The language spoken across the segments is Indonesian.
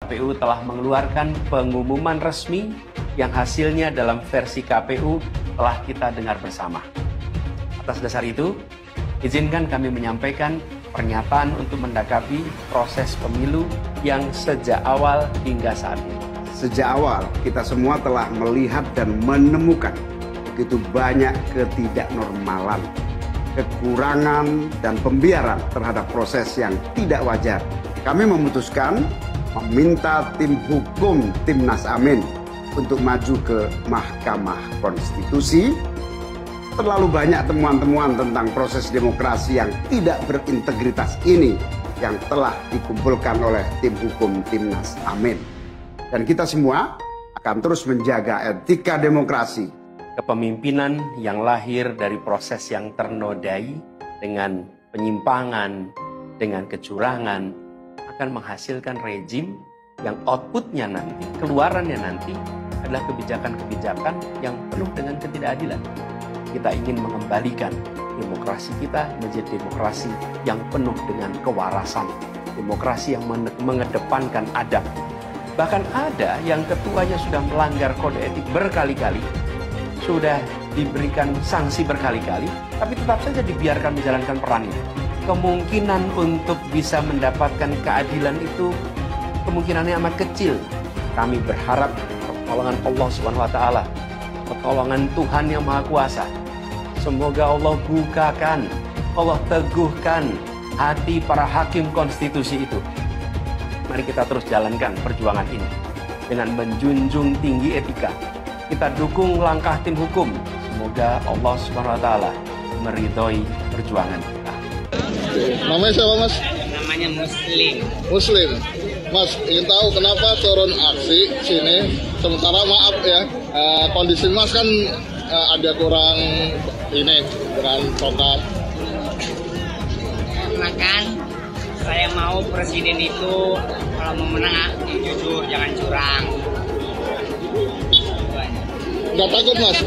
KPU telah mengeluarkan pengumuman resmi yang hasilnya dalam versi KPU telah kita dengar bersama. Atas dasar itu, izinkan kami menyampaikan pernyataan untuk mendakapi proses pemilu yang sejak awal hingga saat ini. Sejak awal kita semua telah melihat dan menemukan begitu banyak ketidaknormalan, kekurangan dan pembiaran terhadap proses yang tidak wajar. Kami memutuskan meminta tim hukum Timnas Amin untuk maju ke Mahkamah Konstitusi. Terlalu banyak temuan-temuan tentang proses demokrasi yang tidak berintegritas ini yang telah dikumpulkan oleh tim hukum Timnas Amin. Dan kita semua akan terus menjaga etika demokrasi. Kepemimpinan yang lahir dari proses yang ternodai dengan penyimpangan, dengan kecurangan, akan menghasilkan rejim yang outputnya nanti, keluarannya nanti adalah kebijakan-kebijakan yang penuh dengan ketidakadilan. Kita ingin mengembalikan demokrasi kita menjadi demokrasi yang penuh dengan kewarasan, demokrasi yang mengedepankan adab. Bahkan ada yang ketuanya sudah melanggar kode etik berkali-kali, sudah diberikan sanksi berkali-kali, tapi tetap saja dibiarkan menjalankan perannya. Kemungkinan untuk bisa mendapatkan keadilan itu kemungkinannya amat kecil. Kami berharap pertolongan Allah SWT, pertolongan Tuhan yang Maha Kuasa. Semoga Allah bukakan, Allah teguhkan hati para hakim konstitusi itu. Mari kita terus jalankan perjuangan ini dengan menjunjung tinggi etika. Kita dukung langkah tim hukum. Semoga Allah SWT meridhoi perjuangan kita. Namanya siapa, Mas? Namanya Muslim. Muslim. Mas, ingin tahu kenapa turun aksi sini? Sementara maaf ya, kondisi Mas kan ada kurang tongkat. Karena kan saya mau presiden itu kalau mau menang jujur, jangan curang. Nggak takut, Mas?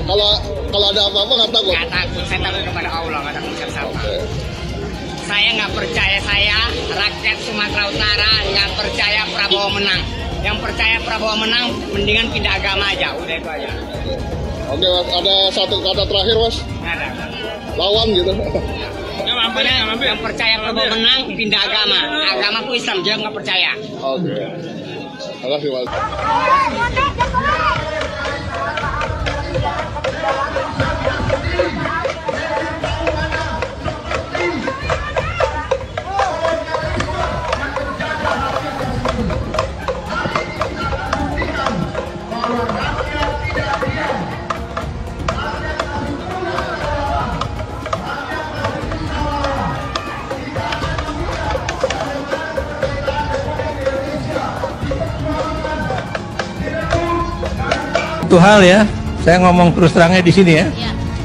Kalau ada apa-apa nggak takut? Nggak takut, saya takut kepada Allah, nggak takut siapa. Saya nggak percaya rakyat Sumatera Utara nggak percaya Prabowo menang. Yang percaya Prabowo menang, mendingan pindah agama aja, udah itu aja. Oke, Mas, ada satu kata terakhir, Mas? Nggak ada. Lawan gitu. Yang percaya Prabowo menang, pindah agama. Agamaku Islam, dia nggak percaya. Oke. Terima kasih, Mas. Satu hal ya, saya ngomong terus terangnya di sini ya.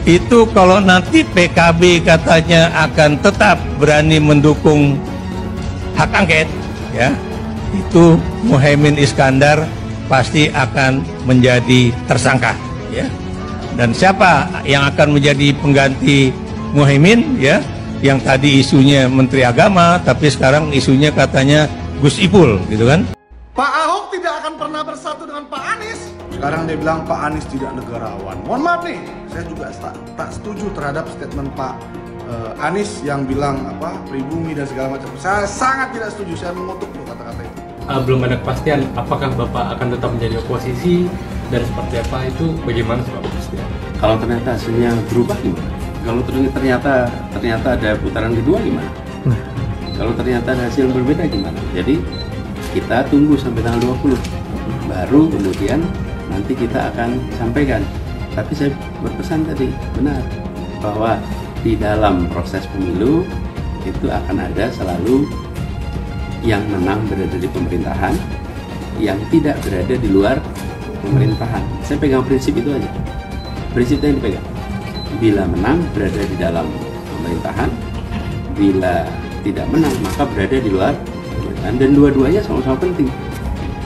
Itu kalau nanti PKB katanya akan tetap berani mendukung hak angket, ya, itu Muhaimin Iskandar pasti akan menjadi tersangka, ya. Dan siapa yang akan menjadi pengganti Muhaimin, ya? Yang tadi isunya Menteri Agama, tapi sekarang isunya katanya Gus Ipul, gitu kan? Pak Ahok tidak akan pernah bersatu dengan Pak Anies. Sekarang dia bilang Pak Anies tidak negarawan. Mohon maaf nih, saya juga tak setuju terhadap statement Pak Anies yang bilang pribumi dan segala macam. Saya sangat tidak setuju, saya mengutuk kata-kata itu. Belum ada kepastian apakah Bapak akan tetap menjadi oposisi dan seperti apa, itu bagaimana Pak kepastian? Kalau ternyata hasilnya berubah gimana? Kalau ternyata ada putaran kedua gimana? Kalau ternyata ada hasil berbeda gimana? Jadi kita tunggu sampai tanggal 20, baru kemudian nanti kita akan sampaikan. Tapi saya berpesan tadi, benar, bahwa di dalam proses pemilu itu akan ada selalu yang menang berada di pemerintahan, yang tidak berada di luar pemerintahan. Saya pegang prinsip itu aja, prinsipnya yang dipegang. Bila menang berada di dalam pemerintahan, bila tidak menang maka berada di luar pemerintahan. Dan dua-duanya sama-sama penting,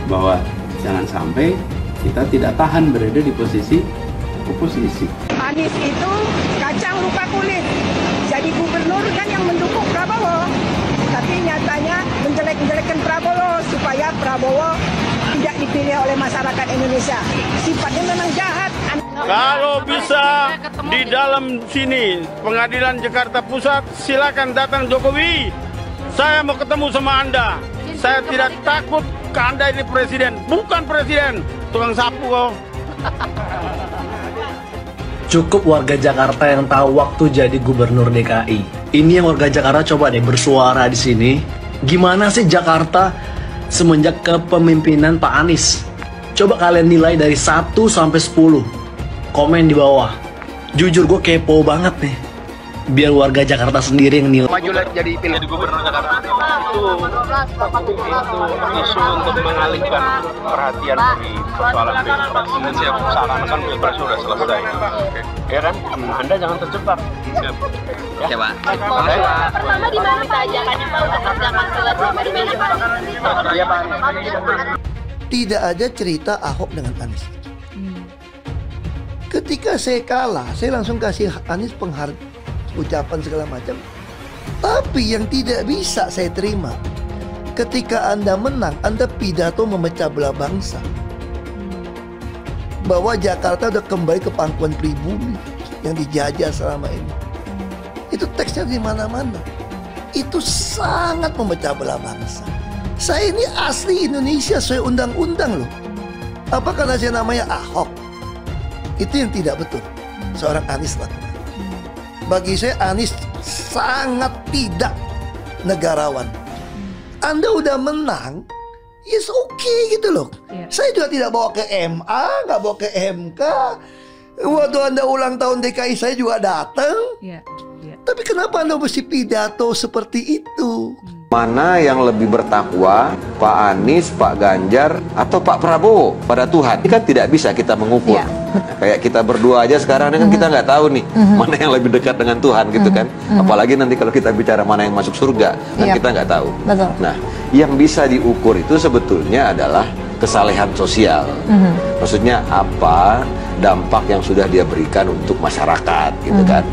bahwa jangan sampai kita tidak tahan berada di posisi oposisi. Anies itu kacang lupa kulit. Jadi gubernur kan yang mendukung Prabowo. Tapi nyatanya menjelek-jelekan Prabowo supaya Prabowo dipilih oleh masyarakat Indonesia. Sifatnya memang jahat. Kalau bisa di dalam sini, Pengadilan Jakarta Pusat, silakan datang Jokowi. Saya mau ketemu sama Anda. Saya tidak takut ke Anda ini presiden. Bukan presiden, tukang sapu kok. Cukup warga Jakarta yang tahu waktu jadi gubernur DKI. Ini yang warga Jakarta coba deh bersuara di sini. Gimana sih Jakarta semenjak kepemimpinan Pak Anies? Coba kalian nilai dari 1 sampai 10. Komen di bawah. Jujur gue kepo banget nih. Biar warga Jakarta sendiri yang nilai. Maju jadi pilih gubernur Jakarta itu isu untuk mengalihkan perhatian dari persoalan pilpres. Seakan-akan pilpres sudah selesai. Ya kan? Anda jangan terjebak. Ya Pak. Pertama di mana kita ajakannya Pak untuk kerjakan selesai berbeda Pak? Ya Pak. Tidak ada cerita Ahok dengan Anies. Ketika saya kalah, saya langsung kasih Anies penghargaan, ucapan segala macam. Tapi yang tidak bisa saya terima, ketika Anda menang, Anda pidato memecah belah bangsa. Bahwa Jakarta udah kembali ke pangkuan pribumi yang dijajah selama ini. Itu teksnya di mana-mana. Itu sangat memecah belah bangsa. Saya ini asli Indonesia sesuai undang-undang loh. Apa karena saya namanya Ahok? Itu yang tidak betul seorang Anies lakukan. Bagi saya Anies sangat tidak negarawan. Anda udah menang, yes okay gitu loh. Saya juga tidak bawa ke MA, nggak bawa ke MK. Waktu Anda ulang tahun DKI saya juga datang. Tapi kenapa Anda mesti pidato seperti itu? Mana yang lebih bertakwa, Pak Anies, Pak Ganjar, atau Pak Prabowo pada Tuhan? Ini kan tidak bisa kita mengukur. Kayak kita berdua aja sekarang ini kan kita nggak tahu nih mana yang lebih dekat dengan Tuhan gitu kan. Apalagi nanti kalau kita bicara mana yang masuk surga, kan kita nggak tahu. Nah, yang bisa diukur itu sebetulnya adalah kesalehan sosial. Maksudnya apa dampak yang sudah dia berikan untuk masyarakat gitu kan.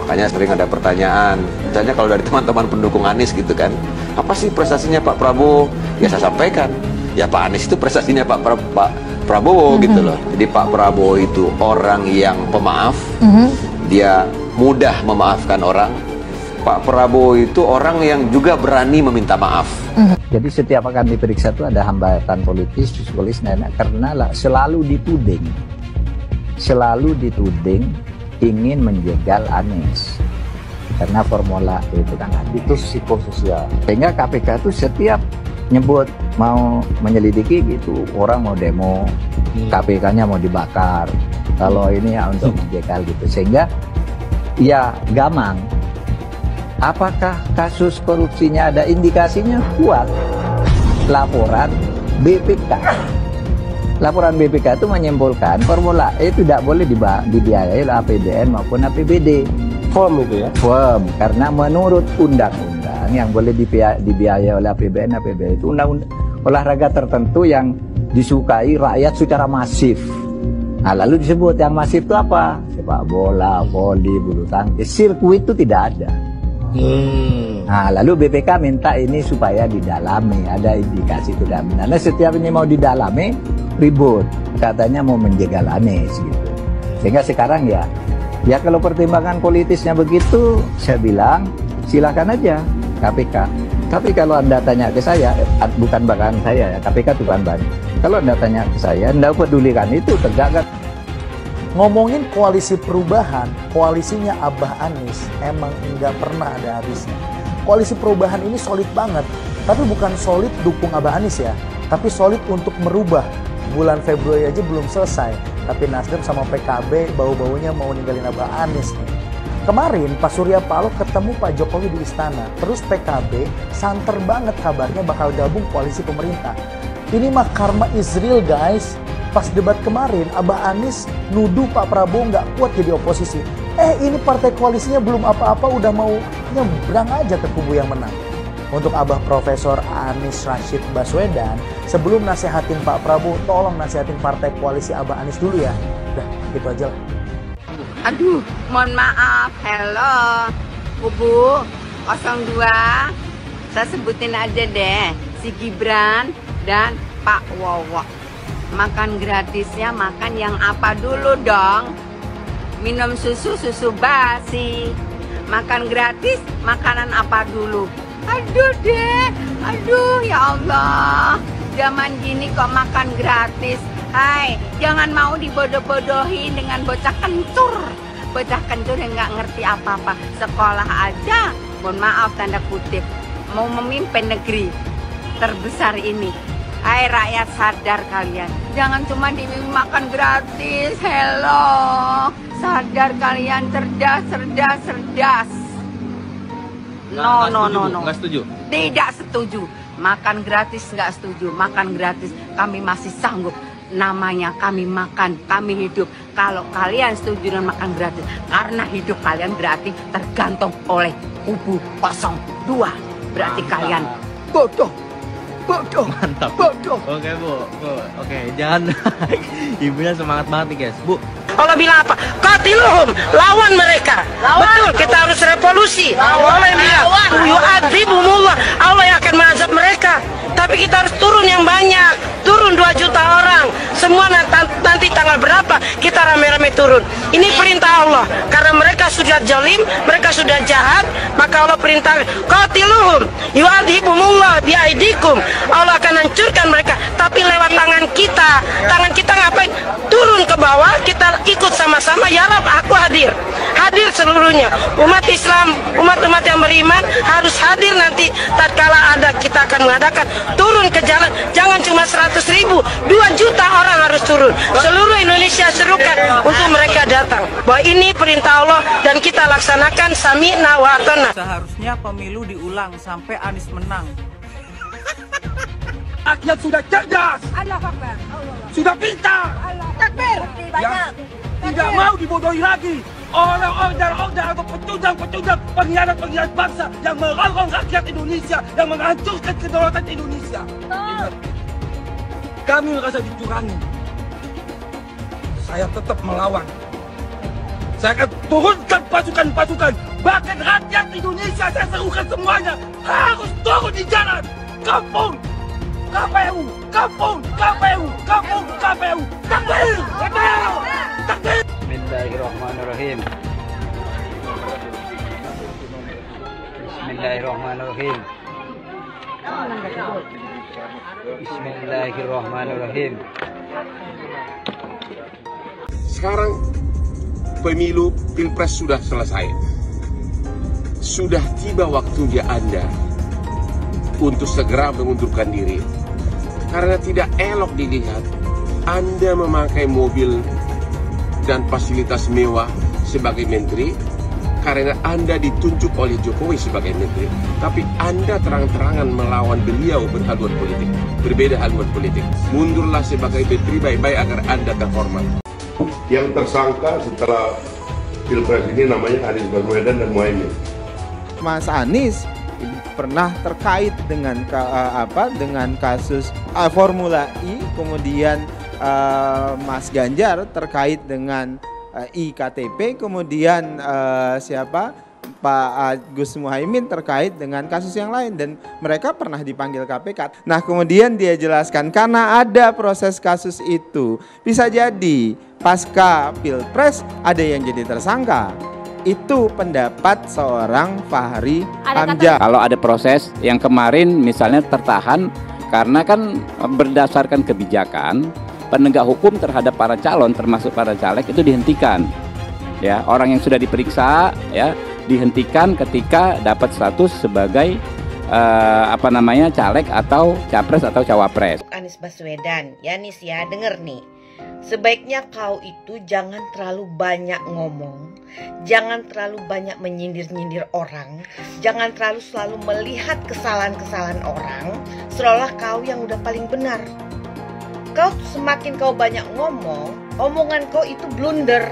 Makanya sering ada pertanyaan, misalnya kalau dari teman-teman pendukung Anies gitu kan, apa sih prestasinya Pak Prabowo? Ya saya sampaikan, ya Pak Anies itu prestasinya Pak Prabowo gitu loh. Jadi Pak Prabowo itu orang yang pemaaf, dia mudah memaafkan orang. Pak Prabowo itu orang yang juga berani meminta maaf. Jadi setiap akan diperiksa itu ada hambatan politis, psikologis, karena selalu dituding ingin menjegal Anies karena formula itu kan itu psikososial, sehingga KPK itu setiap nyebut mau menyelidiki gitu, orang mau demo, KPK-nya mau dibakar, kalau ini ya untuk menjegal gitu, sehingga ya gamang. Apakah kasus korupsinya ada indikasinya kuat? Laporan BPK itu menyimpulkan Formula E tidak boleh dibiayai oleh APBN maupun APBD. Firm itu ya? Firm, karena menurut undang-undang yang boleh dibiayai oleh APBN, APBD itu undang-undang olahraga tertentu yang disukai rakyat secara masif. Nah, lalu disebut yang masif itu apa? Sepak bola, voli, bulu tangkis, sirkuit itu tidak ada. Nah, lalu BPK minta ini supaya didalami, ada indikasi itu tidak benar. Nah, setiap ini mau didalami, ribut, katanya mau menjegal Anies gitu. Sehingga sekarang ya kalau pertimbangan politisnya begitu, saya bilang silakan aja KPK. Tapi kalau Anda tanya ke saya, bukan bahkan saya ya, KPK itu bukan. Kalau Anda tanya ke saya, Anda pedulikan itu tegakkan. Ngomongin koalisi perubahan, koalisinya Abah Anies emang nggak pernah ada habisnya. Koalisi perubahan ini solid banget, tapi bukan solid dukung Abah Anies ya, tapi solid untuk merubah. Bulan Februari aja belum selesai, tapi Nasdem sama PKB bau-baunya mau ninggalin Abah Anies nih. Kemarin Pak Surya Paloh ketemu Pak Jokowi di istana, terus PKB santer banget kabarnya bakal gabung koalisi pemerintah. Ini mah karma is real guys. Pas debat kemarin, Abah Anies nuduh Pak Prabowo nggak kuat jadi oposisi. Ini partai koalisinya belum apa-apa udah mau nyebrang aja ke kubu yang menang. Untuk Abah Profesor Anies Rashid Baswedan, sebelum nasehatin Pak Prabowo, tolong nasehatin partai koalisi Abah Anies dulu ya. Udah, gitu aja lah. Aduh, mohon maaf. Hello, kubu 02. Saya sebutin aja deh, si Gibran dan Pak Wowo. Makan gratisnya makan yang apa dulu dong? Minum susu basi. Makan gratis makanan apa dulu? Aduh deh, aduh ya Allah. Zaman gini kok makan gratis. Hai, jangan mau dibodoh-bodohin dengan bocah kentur. Bocah kentur yang nggak ngerti apa-apa. Sekolah aja, mohon maaf tanda kutip, mau memimpin negeri terbesar ini. Hai rakyat, sadar kalian. Jangan cuma dimakan gratis. Hello, sadar kalian, cerdas. No. Nggak setuju? Tidak setuju. Makan gratis nggak setuju. Makan gratis kami masih sanggup. Namanya kami makan, kami hidup. Kalau kalian setuju dengan makan gratis, karena hidup kalian berarti tergantung oleh kubu 02. Berarti kalian bodoh. Mantap. Bodoh. Oke Bu. Oke, jangan. Ibunya semangat banget nih guys. Bu, Allah bilang apa? Qatiluhum, lawan mereka. Betul, kita harus revolusi. Allah yang bilang, yu'adzibumullah, Allah yang akan mengazab mereka. Tapi kita harus turun yang banyak. Turun 2 juta orang. Semua nanti tanggal berapa kita rame-rame turun. Ini perintah Allah. Karena mereka sudah zalim, mereka sudah jahat, maka Allah perintah qatiluhum, yu'adzibumullah biaidikum. Allah akan hancurkan mereka. Tapi lewat tangan kita. Tangan kita ngapain? Turun ke bawah, kita ikut sama-sama. Ya Rab, aku hadir. Hadir seluruhnya. Umat Islam, umat-umat yang beriman harus hadir nanti tatkala ada kita akan mengadakan turun ke jalan. Jangan cuma 100.000, 2 juta orang harus turun. Seluruh Indonesia serukan untuk mereka datang. Bahwa ini perintah Allah dan kita laksanakan sami'na wa ata'na. Seharusnya pemilu diulang sampai Anies menang. Rakyat sudah cerdas, sudah pintar, yang tidak mau dibodohi lagi. Orang-orang atau pecundang-pecundang, pengkhianat-pengkhianat bangsa yang merongrong rakyat Indonesia, yang menghancurkan kedaulatan Indonesia. Ingat, kami merasa dicurangi. Saya tetap melawan. Saya akan turunkan pasukan-pasukan. Bahkan rakyat Indonesia saya serukan semuanya harus turun di jalan. Kampung KPU, kampung KPU, kampung KPU. Takbir! Takbir! Bismillahirrahmanirrahim. Bismillahirrahmanirrahim. Bismillahirrahmanirrahim. Sekarang pemilu Pilpres sudah selesai. Sudah tiba waktunya Anda untuk segera mengundurkan diri. Karena tidak elok dilihat Anda memakai mobil dan fasilitas mewah sebagai menteri, karena Anda ditunjuk oleh Jokowi sebagai menteri, tapi Anda terang-terangan melawan beliau berhaluan politik, berbeda haluan politik. Mundurlah sebagai menteri baik-baik agar Anda terhormat. Yang tersangka setelah Pilpres ini namanya Anies Baswedan dan Muhaimin. Mas Anies pernah terkait dengan dengan kasus Formula E, kemudian Mas Ganjar terkait dengan IKTP, kemudian Pak Gus Muhaimin terkait dengan kasus yang lain, dan mereka pernah dipanggil KPK. Nah, kemudian dia jelaskan karena ada proses kasus itu, bisa jadi pasca Pilpres ada yang jadi tersangka. Itu pendapat seorang Fahri Hamzah. Kalau ada proses yang kemarin misalnya tertahan karena kan berdasarkan kebijakan penegak hukum terhadap para calon termasuk para caleg itu dihentikan. Ya, orang yang sudah diperiksa ya dihentikan ketika dapat status sebagai caleg atau capres atau cawapres. Anies Baswedan, ya Nis ya, denger nih. Sebaiknya kau itu jangan terlalu banyak ngomong, jangan terlalu banyak menyindir-nyindir orang, jangan terlalu selalu melihat kesalahan-kesalahan orang, seolah kau yang udah paling benar. Kau semakin kau banyak ngomong, omongan kau itu blunder.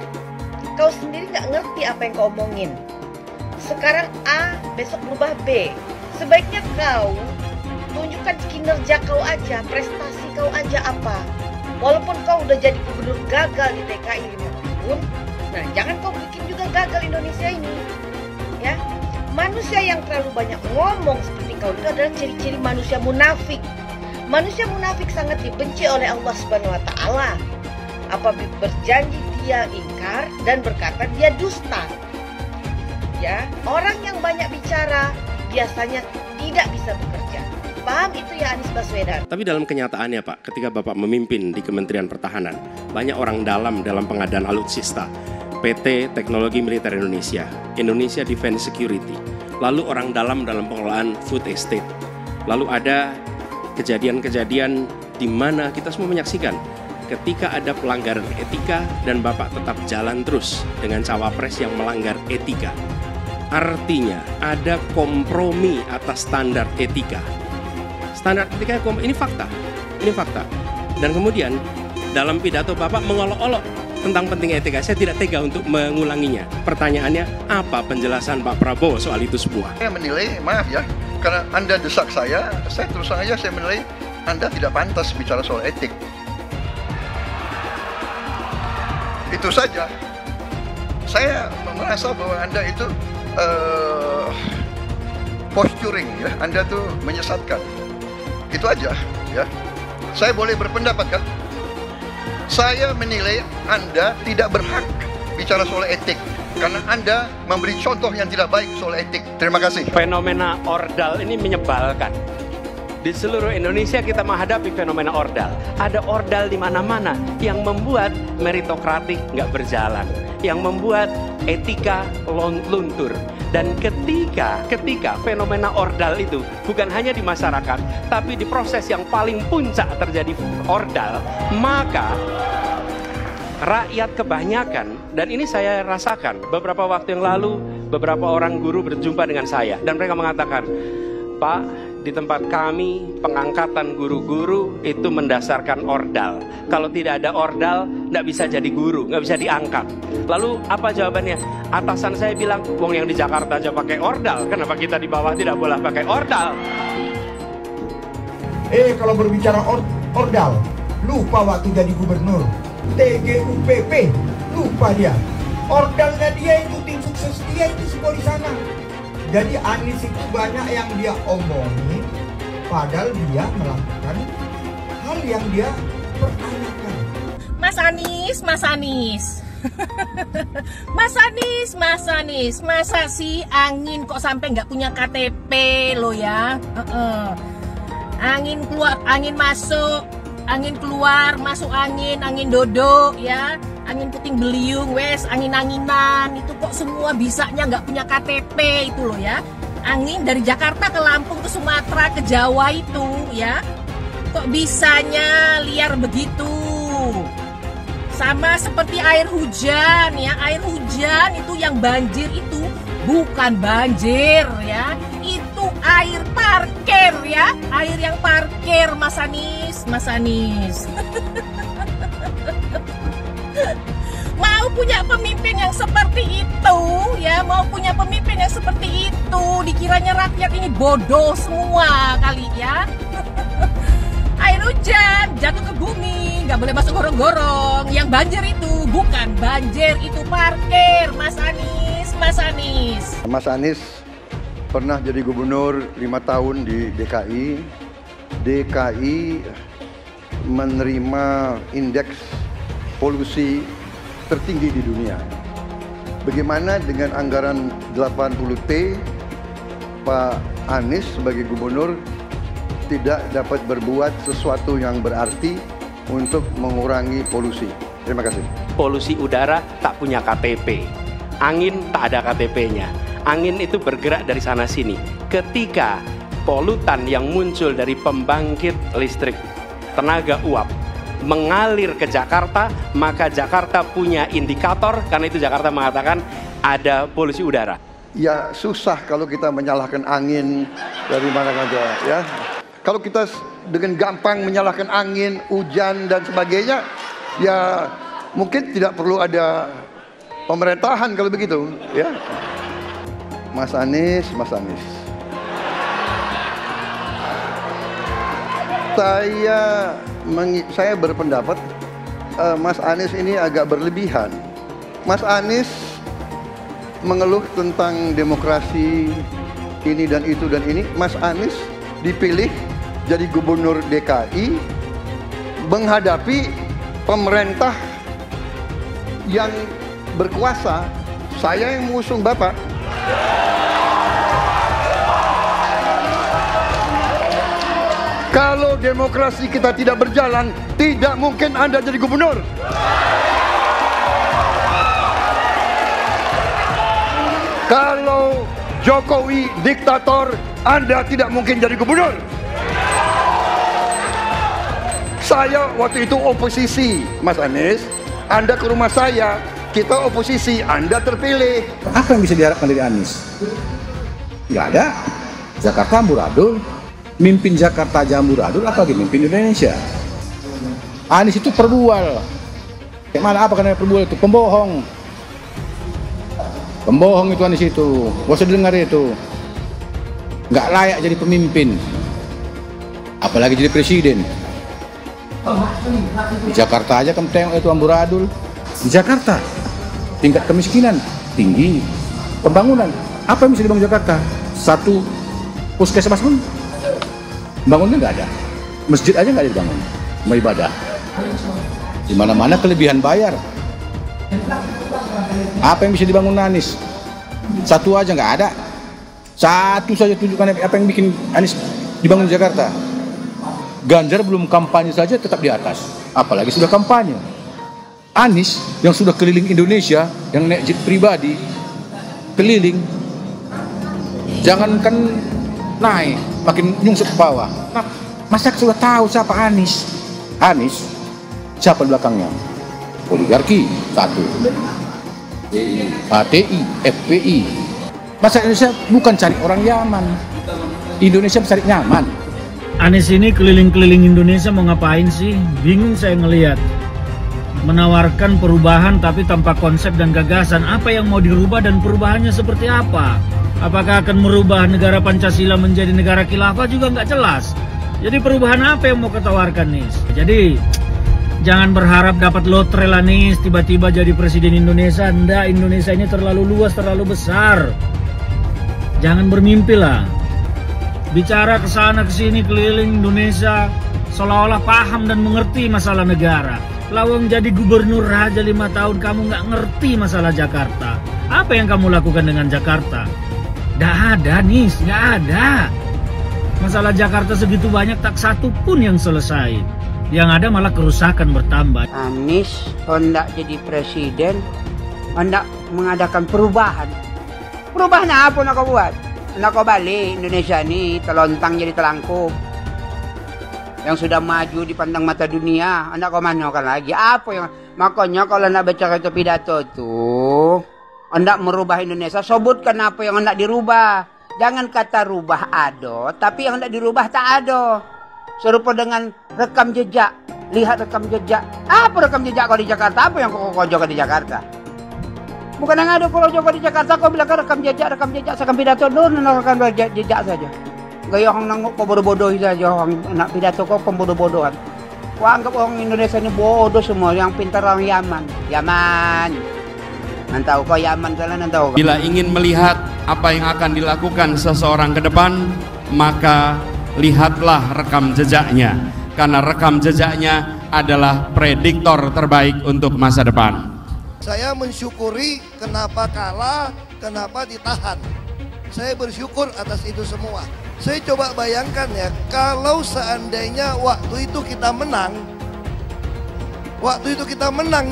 Kau sendiri gak ngerti apa yang kau omongin. Sekarang A, besok berubah B. Sebaiknya kau tunjukkan kinerja kau aja, prestasi kau aja apa. Walaupun kau udah jadi gubernur gagal di DKI 5 tahun, nah jangan kau bikin juga gagal Indonesia ini. Ya, manusia yang terlalu banyak ngomong seperti kau itu adalah ciri-ciri manusia munafik. Manusia munafik sangat dibenci oleh Allah Subhanahu wa taala. Apabila berjanji dia ingkar dan berkata dia dusta. Ya, orang yang banyak bicara biasanya tidak bisa bekerja. Paham itu ya Anies Baswedan? Tapi dalam kenyataannya Pak, ketika Bapak memimpin di Kementerian Pertahanan, banyak orang dalam pengadaan alutsista, PT Teknologi Militer Indonesia, Indonesia Defense Security, lalu orang dalam pengelolaan food estate, lalu ada kejadian-kejadian di mana kita semua menyaksikan ketika ada pelanggaran etika dan Bapak tetap jalan terus dengan cawapres yang melanggar etika. Artinya ada kompromi atas standar etika. Standar etika ini fakta. Dan kemudian dalam pidato Bapak mengolok-olok tentang pentingnya etika. Saya tidak tega untuk mengulanginya. Pertanyaannya, apa penjelasan Pak Prabowo soal itu semua? Saya menilai, maaf ya, karena Anda desak saya terus terang aja saya menilai Anda tidak pantas bicara soal etik. Itu saja. Saya merasa bahwa Anda itu posturing ya, Anda tuh menyesatkan. Itu aja ya. Saya boleh berpendapat kan? Saya menilai Anda tidak berhak bicara soal etik karena Anda memberi contoh yang tidak baik soal etik. Terima kasih. Fenomena ordal ini menyebalkan. Di seluruh Indonesia kita menghadapi fenomena ordal. Ada ordal di mana-mana yang membuat meritokratik nggak berjalan, yang membuat etika luntur. Dan ketika fenomena ordal itu bukan hanya di masyarakat, tapi di proses yang paling puncak terjadi ordal, maka rakyat kebanyakan, dan ini saya rasakan beberapa waktu yang lalu, beberapa orang guru berjumpa dengan saya, dan mereka mengatakan, Pak, di tempat kami pengangkatan guru-guru itu mendasarkan ordal. Kalau tidak ada ordal, nggak bisa jadi guru, nggak bisa diangkat. Lalu apa jawabannya? Atasan saya bilang, wong yang di Jakarta aja pakai ordal, kenapa kita di bawah tidak boleh pakai ordal? Kalau berbicara ordal, lupa waktu jadi gubernur. TGUPP, lupa dia. Ordalnya dia itu tim sukses dia itu semua di sana. Jadi Anies itu banyak yang dia omongin, padahal dia melakukan hal yang dia pertanyakan. Mas Anies. Mas Anies, masa sih angin kok sampai nggak punya KTP lo ya? Angin keluar, angin masuk, angin keluar, masuk angin dodo ya. Angin puting beliung, wes, angin-anginan, itu kok semua bisanya nggak punya KTP itu loh ya. Angin dari Jakarta ke Lampung ke Sumatera ke Jawa itu ya, kok bisanya liar begitu. Sama seperti air hujan ya, air hujan itu yang banjir itu bukan banjir ya, itu air parkir ya, air yang parkir Mas Anies. Mau punya pemimpin yang seperti itu ya, mau punya pemimpin yang seperti itu, dikiranya rakyat ini bodoh semua kali ya. Air hujan jatuh ke bumi, nggak boleh masuk gorong-gorong. Yang banjir itu bukan banjir, itu parkir. Mas Anies. Mas Anies pernah jadi gubernur 5 tahun di DKI. DKI menerima indeks polusi tertinggi di dunia. Bagaimana dengan anggaran 80T, Pak Anies sebagai gubernur tidak dapat berbuat sesuatu yang berarti untuk mengurangi polusi. Terima kasih. Polusi udara tak punya KTP. Angin tak ada KTP-nya. Angin itu bergerak dari sana sini. Ketika polutan yang muncul dari pembangkit listrik tenaga uap mengalir ke Jakarta, maka Jakarta punya indikator, karena itu Jakarta mengatakan ada polusi udara. Ya susah kalau kita menyalahkan angin dari mana saja ya. Kalau kita dengan gampang menyalahkan angin, hujan dan sebagainya, ya mungkin tidak perlu ada pemerintahan kalau begitu ya. Mas Anies. Saya berpendapat Mas Anies ini agak berlebihan. Mas Anies mengeluh tentang demokrasi ini dan itu dan ini. Mas Anies dipilih jadi gubernur DKI menghadapi pemerintah yang berkuasa. Saya yang mengusung Bapak. Kalau demokrasi kita tidak berjalan, tidak mungkin Anda jadi gubernur. Kalau Jokowi diktator, Anda tidak mungkin jadi gubernur. Saya waktu itu oposisi, Mas Anies. Anda ke rumah saya, kita oposisi, Anda terpilih. Apa yang bisa diharapkan dari Anies? Nggak ada. Jakarta amburadul, mimpin Jakarta aja amburadul, apalagi mimpin Indonesia. Anies itu perbual. Kayak mana apa karena perbual itu? Pembohong. Pembohong itu Anies itu. Gak usah dengar itu. Nggak layak jadi pemimpin. Apalagi jadi presiden. Di Jakarta aja kamu tengok itu amburadul. Di Jakarta tingkat kemiskinan tinggi. Pembangunan apa yang bisa dibangun Jakarta? Satu puskesmas pun bangunnya nggak ada. Masjid aja nggak ada dibangun. Mau ibadah. Di mana-mana kelebihan bayar. Apa yang bisa dibangun Anies? Satu aja nggak ada. Satu saja tunjukkan apa yang bikin Anies dibangun di Jakarta. Ganjar belum kampanye saja tetap di atas, apalagi sudah kampanye. Anies yang sudah keliling Indonesia, yang naik jet pribadi, keliling, jangankan naik, makin nyungsep ke bawah. Nah, masyarakat sudah tahu siapa Anies. Anies, siapa di belakangnya? Oligarki, satu. HTI, FPI. Masyarakat Indonesia bukan cari orang Yaman. Indonesia mencari nyaman. Anies ini keliling-keliling Indonesia mau ngapain sih? Bingung saya ngelihat. Menawarkan perubahan tapi tanpa konsep dan gagasan. Apa yang mau dirubah dan perubahannya seperti apa? Apakah akan merubah negara Pancasila menjadi negara khilafah juga nggak jelas. Jadi perubahan apa yang mau ketawarkan nih? Jadi jangan berharap dapat lotre lah nih tiba-tiba jadi presiden Indonesia. Nggak, Indonesia ini terlalu luas, terlalu besar. Jangan bermimpi lah. Bicara ke sana ke sini keliling Indonesia seolah-olah paham dan mengerti masalah negara. Lawang jadi gubernur aja 5 tahun kamu nggak ngerti masalah Jakarta. Apa yang kamu lakukan dengan Jakarta? Nggak ada nih, nggak ada. Masalah Jakarta segitu banyak tak satu pun yang selesai. Yang ada malah kerusakan bertambah. Anies hendak jadi presiden, hendak mengadakan perubahan. Perubahan apa nak kau buat? Nak kau balik Indonesia ini telontang jadi telangkup. Yang sudah maju dipandang mata dunia, hendak kau manakan lagi? Apa yang makanya kalau nak baca itu pidato tuh, hendak merubah Indonesia, sebutkan apa yang hendak dirubah. Jangan kata rubah ada, tapi yang hendak dirubah tak ada. Serupa dengan rekam jejak. Lihat rekam jejak. Apa rekam jejak kau di Jakarta? Apa yang kau jaga di Jakarta? Bukan yang ada kalau jaga di Jakarta kau bilang rekam jejak, seakan pidato dulu rekam jejak saja. Gaya orang nangkuk kau bodoh-bodoh saja, orang nak pidato kau pembodoh-bodohan. Kau anggap orang Indonesia ini bodoh semua, yang pintar orang Yaman. Yaman. Nantau kau Yaman kalian nantau. Bila ingin melihat apa yang akan dilakukan seseorang ke depan, maka lihatlah rekam jejaknya. Karena rekam jejaknya adalah prediktor terbaik untuk masa depan. Saya mensyukuri kenapa kalah, kenapa ditahan. Saya bersyukur atas itu semua. Saya coba bayangkan ya, kalau seandainya waktu itu kita menang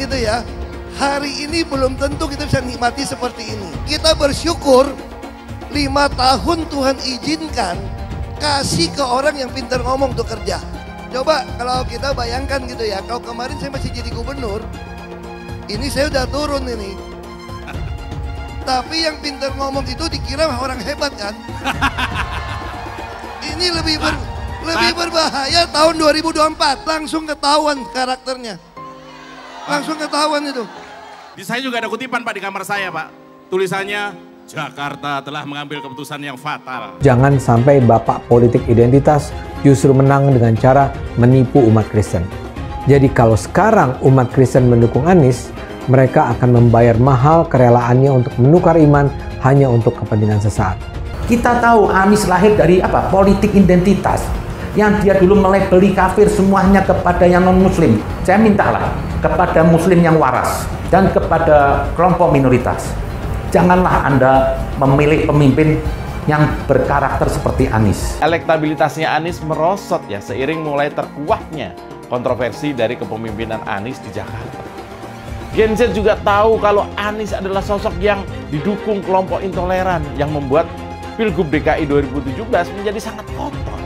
gitu ya, hari ini belum tentu kita bisa nikmati seperti ini. Kita bersyukur 5 tahun Tuhan izinkan kasih ke orang yang pintar ngomong untuk kerja. Coba kalau kita bayangkan gitu ya, kalau kemarin saya masih jadi gubernur, ini saya udah turun ini. Tapi yang pintar ngomong itu dikira orang hebat kan? Ini lebih berbahaya tahun 2024. Langsung ketahuan karakternya. Langsung ketahuan itu. Di saya juga ada kutipan Pak di kamar saya Pak. Tulisannya, Jakarta telah mengambil keputusan yang fatal. Jangan sampai bapak politik identitas justru menang dengan cara menipu umat Kristen. Jadi kalau sekarang umat Kristen mendukung Anies, mereka akan membayar mahal kerelaannya untuk menukar iman hanya untuk kepentingan sesaat. Kita tahu Anies lahir dari apa? Politik identitas. yang dia dulu melabeli kafir semuanya kepada yang non-muslim. Saya mintalah kepada muslim yang waras dan kepada kelompok minoritas, janganlah Anda memilih pemimpin yang berkarakter seperti Anies. Elektabilitasnya Anies merosot ya seiring mulai terkuaknya kontroversi dari kepemimpinan Anies di Jakarta. Gen Z juga tahu kalau Anies adalah sosok yang didukung kelompok intoleran yang membuat Pilgub DKI 2017 menjadi sangat kotor.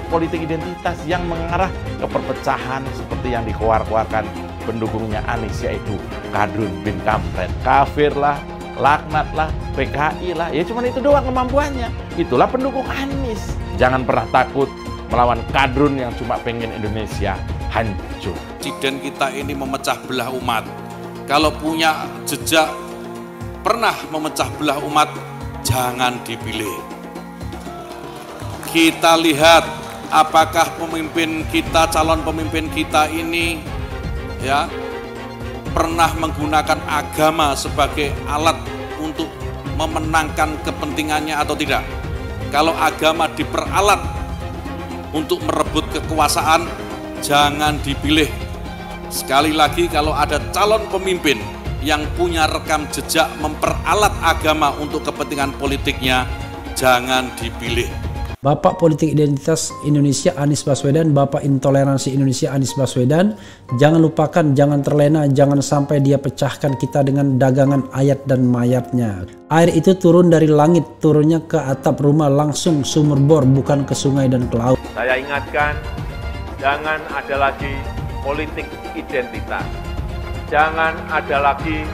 Politik identitas yang mengarah ke perpecahan seperti yang dikeluarkan pendukungnya Anies, yaitu Kadrun bin Kamret, kafir lah, laknat lah, PKI lah, ya cuman itu doang kemampuannya. Itulah pendukung Anies. Jangan pernah takut melawan kadrun yang cuma pengen Indonesia hancur. Presiden kita ini memecah belah umat. Kalau punya jejak pernah memecah belah umat, jangan dipilih. Kita lihat apakah pemimpin kita, calon pemimpin kita ini ya pernah menggunakan agama sebagai alat untuk memenangkan kepentingannya atau tidak. Kalau agama diperalat untuk merebut kekuasaan, jangan dipilih. Sekali lagi, kalau ada calon pemimpin yang punya rekam jejak memperalat agama untuk kepentingan politiknya, jangan dipilih. Bapak Politik Identitas Indonesia Anies Baswedan, Bapak Intoleransi Indonesia Anies Baswedan, jangan lupakan, jangan terlena, jangan sampai dia pecahkan kita dengan dagangan ayat dan mayatnya. Air itu turun dari langit, turunnya ke atap rumah langsung sumur bor, bukan ke sungai dan ke laut. Saya ingatkan, jangan ada lagi politik identitas. Jangan ada lagi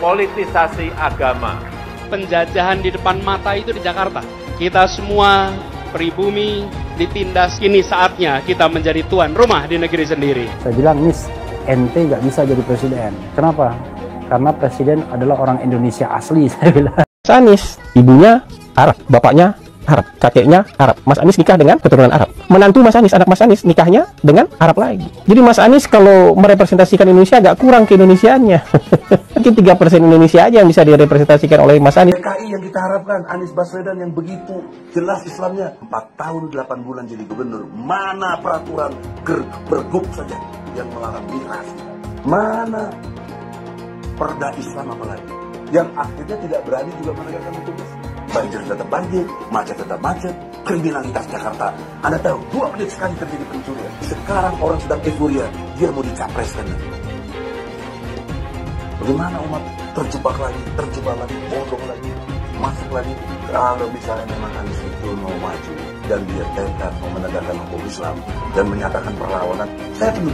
politisasi agama. Penjajahan di depan mata itu di Jakarta. Kita semua pribumi ditindas, kini saatnya kita menjadi tuan rumah di negeri sendiri. Saya bilang, Nis, ente nggak bisa jadi presiden. Kenapa? Karena presiden adalah orang Indonesia asli, saya bilang. Anies, ibunya Arab, bapaknya Arab, kakeknya Arab. Mas Anies nikah dengan keturunan Arab. Menantu Mas Anies, anak Mas Anies nikahnya dengan Arab lagi. Jadi Mas Anies kalau merepresentasikan Indonesia agak kurang ke-Indonesiaannya. Mungkin 3% Indonesia aja yang bisa direpresentasikan oleh Mas Anies. DKI yang kita harapkan, Anies Baswedan yang begitu jelas Islamnya, 4 tahun 8 bulan jadi gubernur. Mana peraturan pergub saja yang melarang miras? Mana perda Islam apalagi? Yang akhirnya tidak berani juga menegakkan hukum Islam. Banjir tetap banjir, macet tetap macet, kriminalitas Jakarta. Anda tahu, 2 menit sekali terjadi pencurian. Sekarang orang sedang euforia, dia mau dicapreskan. Bagaimana umat terjebak lagi, bodoh lagi, masuk lagi. Kalau misalnya memang Anies itu mau maju dan dia tekad mau menegakkan hukum Islam dan menyatakan perlawanan, saya penuh.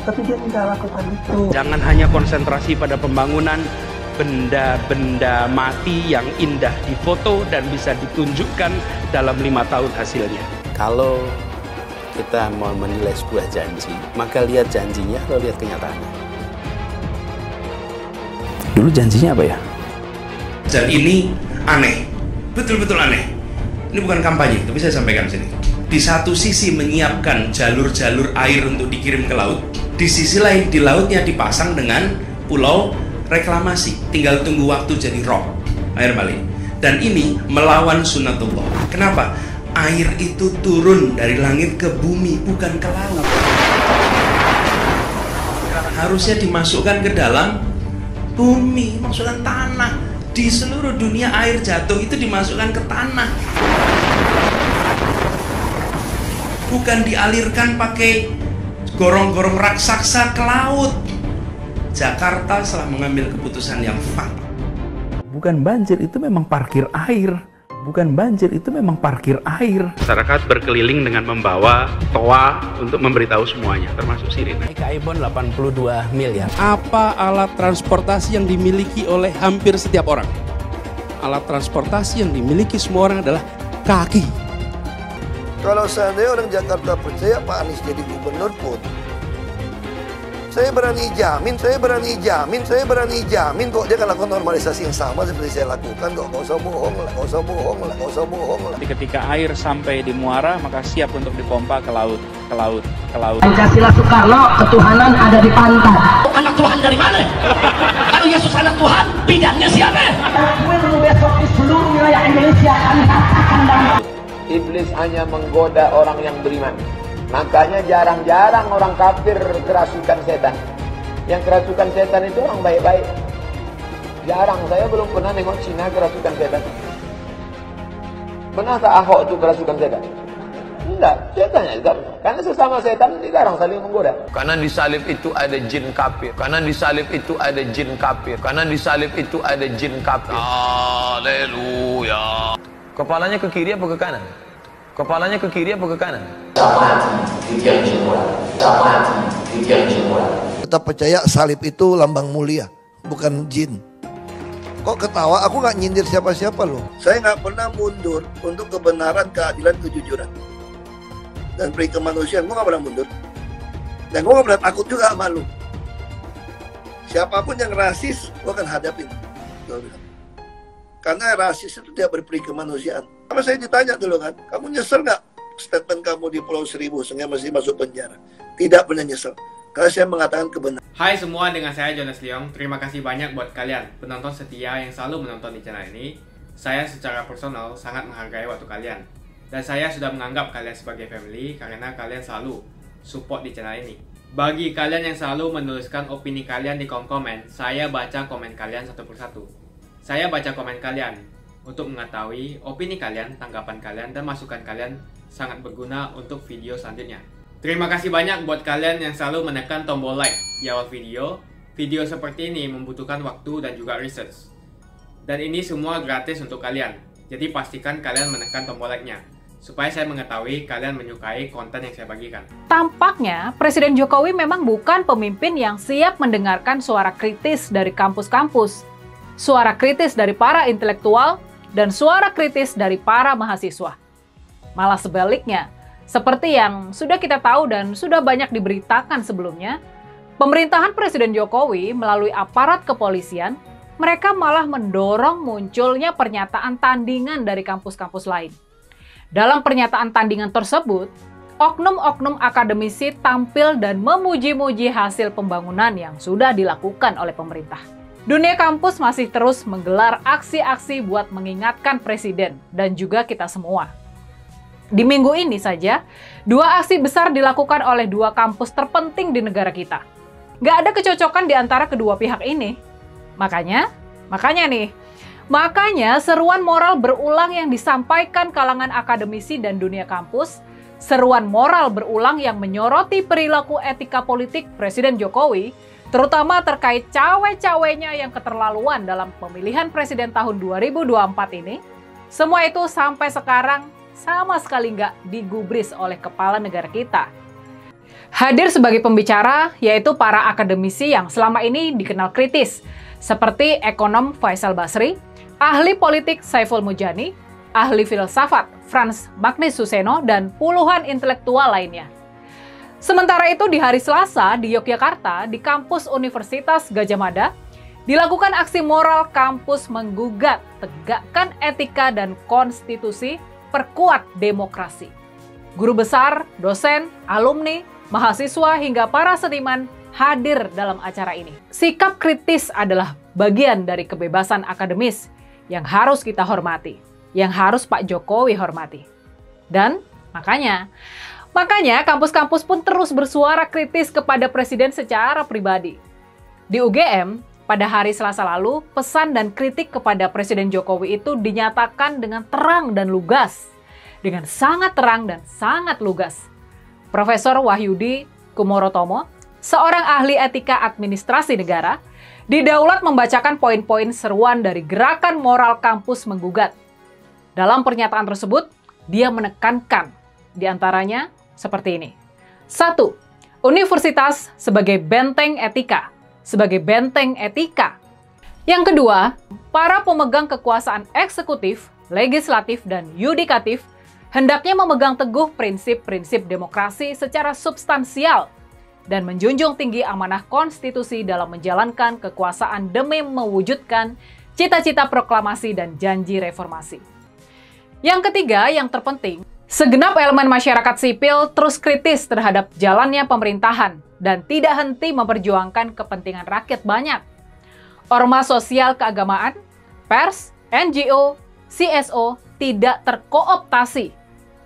Tapi dia tidak lakukan itu. Jangan hanya konsentrasi pada pembangunan benda-benda mati yang indah difoto dan bisa ditunjukkan dalam 5 tahun hasilnya. Kalau kita mau menilai sebuah janji, maka lihat janjinya atau lihat kenyataannya. Dulu janjinya apa ya? Dan ini aneh, betul-betul aneh. Ini bukan kampanye, tapi saya sampaikan sini. Di satu sisi menyiapkan jalur-jalur air untuk dikirim ke laut, di sisi lain di lautnya dipasang dengan pulau reklamasi, tinggal tunggu waktu jadi rob, air balik. Dan ini melawan sunnatullah. Kenapa? Air itu turun dari langit ke bumi, bukan ke laut. Harusnya dimasukkan ke dalam bumi, masukkan tanah. Di seluruh dunia air jatuh itu dimasukkan ke tanah, bukan dialirkan pakai gorong-gorong raksasa ke laut. Jakarta telah mengambil keputusan yang fatal. Bukan banjir, itu memang parkir air. Bukan banjir, itu memang parkir air. Masyarakat berkeliling dengan membawa toa untuk memberitahu semuanya, termasuk sirine. DKI Bond 82 miliar. Apa alat transportasi yang dimiliki oleh hampir setiap orang? Alat transportasi yang dimiliki semua orang adalah kaki. Kalau seandainya orang Jakarta percaya Pak Anies jadi gubernur pun, saya berani jamin kok dia akan lakukan normalisasi yang sama seperti saya lakukan kok. Gak usah bohong lah. Tapi ketika air sampai di muara, maka siap untuk dipompa ke laut. Pancasila Soekarno, ketuhanan ada di pantat. Anak Tuhan dari mana? Kalau Yesus anak Tuhan, bidangnya siapa? Besok di seluruh wilayah Indonesia kami katakan iblis hanya menggoda orang yang beriman. Makanya jarang-jarang orang kafir kerasukan setan. Yang kerasukan setan itu orang baik-baik. Jarang, saya belum pernah nengok Cina kerasukan setan. Pernah tak Ahok itu kerasukan setan? Enggak, setannya juga. Karena sesama setan dilarang saling menggoda. Karena di salib itu ada jin kafir. Karena di salib itu ada jin kafir. Karena di salib itu ada jin kafir. Haleluya. Kepalanya ke kiri apa ke kanan? Kepalanya ke kiri apa ke kanan? Tetap percaya salib itu lambang mulia, bukan jin. Kok ketawa? Aku nggak nyindir siapa-siapa loh. Saya nggak pernah mundur untuk kebenaran, keadilan, kejujuran. Dan peri kemanusiaan, gue nggak pernah mundur. Dan gue nggak pernah takut juga sama lu. Siapapun yang rasis, gue akan hadapin. Gue bilang. Karena rasis itu tidak berperi kemanusiaan. Sama saya ditanya dulu kan, kamu nyesel nggak statement kamu di Pulau Seribu sehingga masih masuk penjara? Tidak pernah nyesel. Karena saya mengatakan kebenaran. Hai semua, dengan saya Jonas Leong. Terima kasih banyak buat kalian penonton setia yang selalu menonton di channel ini. Saya secara personal sangat menghargai waktu kalian. Dan saya sudah menganggap kalian sebagai family karena kalian selalu support di channel ini. Bagi kalian yang selalu menuliskan opini kalian di kolom komen, saya baca komen kalian satu persatu. Saya baca komen kalian untuk mengetahui opini kalian, tanggapan kalian, dan masukan kalian sangat berguna untuk video selanjutnya. Terima kasih banyak buat kalian yang selalu menekan tombol like di awal video. Video seperti ini membutuhkan waktu dan juga research. Dan ini semua gratis untuk kalian. Jadi pastikan kalian menekan tombol like-nya, supaya saya mengetahui kalian menyukai konten yang saya bagikan. Tampaknya Presiden Jokowi memang bukan pemimpin yang siap mendengarkan suara kritis dari kampus-kampus, suara kritis dari para intelektual, dan suara kritis dari para mahasiswa. Malah sebaliknya, seperti yang sudah kita tahu dan sudah banyak diberitakan sebelumnya, pemerintahan Presiden Jokowi melalui aparat kepolisian, mereka malah mendorong munculnya pernyataan tandingan dari kampus-kampus lain. Dalam pernyataan tandingan tersebut, oknum-oknum akademisi tampil dan memuji-muji hasil pembangunan yang sudah dilakukan oleh pemerintah. Dunia kampus masih terus menggelar aksi-aksi buat mengingatkan Presiden dan juga kita semua. Di minggu ini saja, 2 aksi besar dilakukan oleh 2 kampus terpenting di negara kita. Nggak ada kecocokan di antara kedua pihak ini. Makanya seruan moral berulang yang disampaikan kalangan akademisi dan dunia kampus, seruan moral berulang yang menyoroti perilaku etika politik Presiden Jokowi, terutama terkait cawe-cawenya yang keterlaluan dalam pemilihan presiden tahun 2024 ini, semua itu sampai sekarang sama sekali nggak digubris oleh kepala negara kita. Hadir sebagai pembicara yaitu para akademisi yang selama ini dikenal kritis, seperti ekonom Faisal Basri, ahli politik Saiful Mujani, ahli filsafat Frans Magnus Suseno, dan puluhan intelektual lainnya. Sementara itu di hari Selasa di Yogyakarta, di kampus Universitas Gadjah Mada, dilakukan aksi moral kampus menggugat tegakkan etika dan konstitusi, perkuat demokrasi. Guru besar, dosen, alumni, mahasiswa, hingga para seniman hadir dalam acara ini. Sikap kritis adalah bagian dari kebebasan akademis yang harus kita hormati, yang harus Pak Jokowi hormati. Dan makanya kampus-kampus pun terus bersuara kritis kepada Presiden secara pribadi. Di UGM, pada hari Selasa lalu, pesan dan kritik kepada Presiden Jokowi itu dinyatakan dengan terang dan lugas. Dengan sangat terang dan sangat lugas. Profesor Wahyudi Kumorotomo, seorang ahli etika administrasi negara, didaulat membacakan poin-poin seruan dari gerakan moral kampus menggugat. Dalam pernyataan tersebut, dia menekankan diantaranya seperti ini. 1. Universitas sebagai benteng etika. Sebagai benteng etika. Yang kedua, para pemegang kekuasaan eksekutif, legislatif, dan yudikatif hendaknya memegang teguh prinsip-prinsip demokrasi secara substansial dan menjunjung tinggi amanah konstitusi dalam menjalankan kekuasaan demi mewujudkan cita-cita proklamasi dan janji reformasi. Yang ketiga, yang terpenting, segenap elemen masyarakat sipil terus kritis terhadap jalannya pemerintahan dan tidak henti memperjuangkan kepentingan rakyat banyak. Ormas sosial keagamaan, pers, NGO, CSO tidak terkooptasi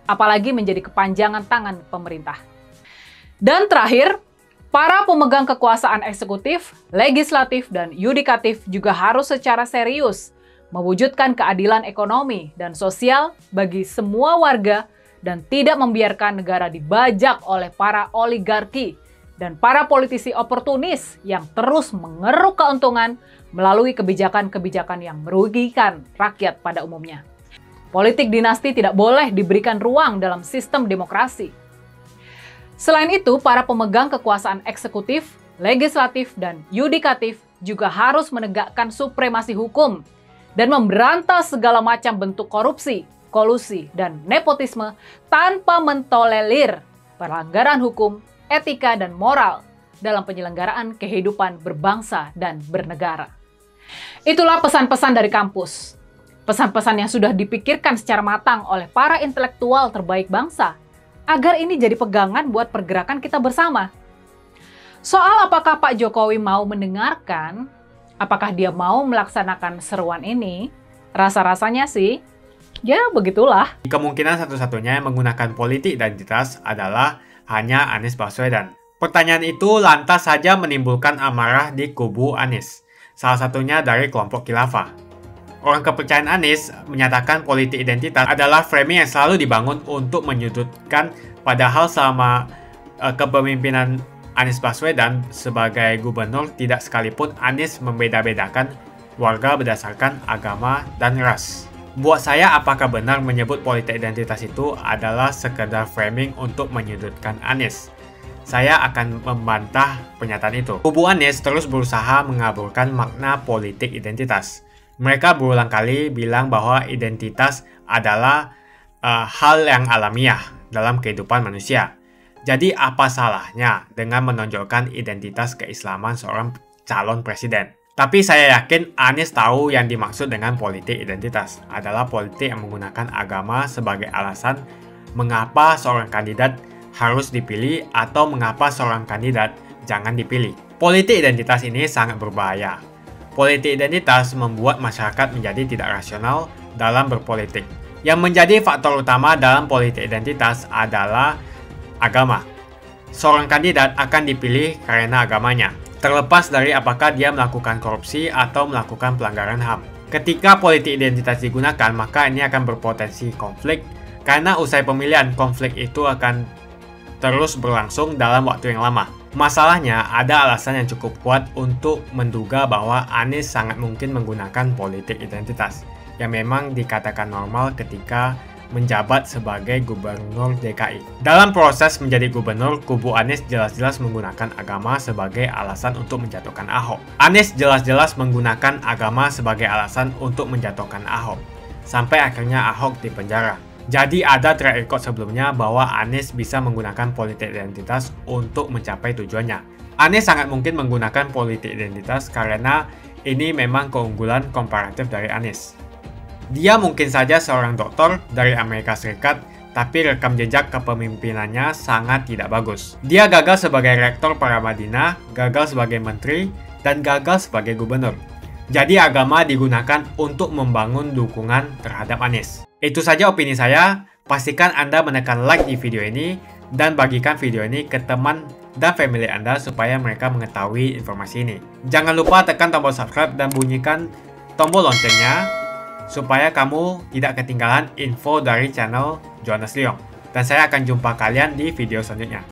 apalagi menjadi kepanjangan tangan pemerintah. Dan terakhir, para pemegang kekuasaan eksekutif, legislatif, dan yudikatif juga harus secara serius mewujudkan keadilan ekonomi dan sosial bagi semua warga dan tidak membiarkan negara dibajak oleh para oligarki dan para politisi oportunis yang terus mengeruk keuntungan melalui kebijakan-kebijakan yang merugikan rakyat pada umumnya. Politik dinasti tidak boleh diberikan ruang dalam sistem demokrasi. Selain itu, para pemegang kekuasaan eksekutif, legislatif, dan yudikatif juga harus menegakkan supremasi hukum dan memberantas segala macam bentuk korupsi, kolusi, dan nepotisme tanpa mentolerir pelanggaran hukum, etika, dan moral dalam penyelenggaraan kehidupan berbangsa dan bernegara. Itulah pesan-pesan dari kampus. Pesan-pesan yang sudah dipikirkan secara matang oleh para intelektual terbaik bangsa agar ini jadi pegangan buat pergerakan kita bersama. Soal apakah Pak Jokowi mau mendengarkan, apakah dia mau melaksanakan seruan ini, rasa-rasanya sih, ya begitulah. Kemungkinan satu-satunya yang menggunakan politik identitas adalah hanya Anies Baswedan. Pertanyaan itu lantas saja menimbulkan amarah di kubu Anies, salah satunya dari kelompok khilafah. Orang kepercayaan Anies menyatakan politik identitas adalah framing yang selalu dibangun untuk menyudutkan, padahal selama kepemimpinan Anies Baswedan sebagai gubernur tidak sekalipun Anies membeda-bedakan warga berdasarkan agama dan ras. Buat saya, apakah benar menyebut politik identitas itu adalah sekedar framing untuk menyudutkan Anies? Saya akan membantah pernyataan itu. Kubu Anies terus berusaha mengaburkan makna politik identitas. Mereka berulang kali bilang bahwa identitas adalah hal yang alamiah dalam kehidupan manusia. Jadi apa salahnya dengan menonjolkan identitas keislaman seorang calon presiden? Tapi saya yakin Anies tahu yang dimaksud dengan politik identitas adalah politik yang menggunakan agama sebagai alasan mengapa seorang kandidat harus dipilih atau mengapa seorang kandidat jangan dipilih. Politik identitas ini sangat berbahaya. Politik identitas membuat masyarakat menjadi tidak rasional dalam berpolitik. Yang menjadi faktor utama dalam politik identitas adalah agama. Seorang kandidat akan dipilih karena agamanya, terlepas dari apakah dia melakukan korupsi atau melakukan pelanggaran HAM. Ketika politik identitas digunakan, maka ini akan berpotensi konflik, karena usai pemilihan, konflik itu akan terus berlangsung dalam waktu yang lama. Masalahnya, ada alasan yang cukup kuat untuk menduga bahwa Anies sangat mungkin menggunakan politik identitas, yang memang dikatakan normal ketika menjabat sebagai gubernur DKI. Dalam proses menjadi gubernur, kubu Anies jelas-jelas menggunakan agama sebagai alasan untuk menjatuhkan Ahok. Anies jelas-jelas menggunakan agama sebagai alasan untuk menjatuhkan Ahok, sampai akhirnya Ahok dipenjara. Jadi ada track record sebelumnya bahwa Anies bisa menggunakan politik identitas untuk mencapai tujuannya. Anies sangat mungkin menggunakan politik identitas karena ini memang keunggulan komparatif dari Anies. Dia mungkin saja seorang doktor dari Amerika Serikat, tapi rekam jejak kepemimpinannya sangat tidak bagus. Dia gagal sebagai rektor Paramadina, gagal sebagai menteri, dan gagal sebagai gubernur. Jadi agama digunakan untuk membangun dukungan terhadap Anies. Itu saja opini saya. Pastikan Anda menekan like di video ini dan bagikan video ini ke teman dan family Anda supaya mereka mengetahui informasi ini. Jangan lupa tekan tombol subscribe dan bunyikan tombol loncengnya supaya kamu tidak ketinggalan info dari channel Jonas Leong. Dan saya akan jumpa kalian di video selanjutnya.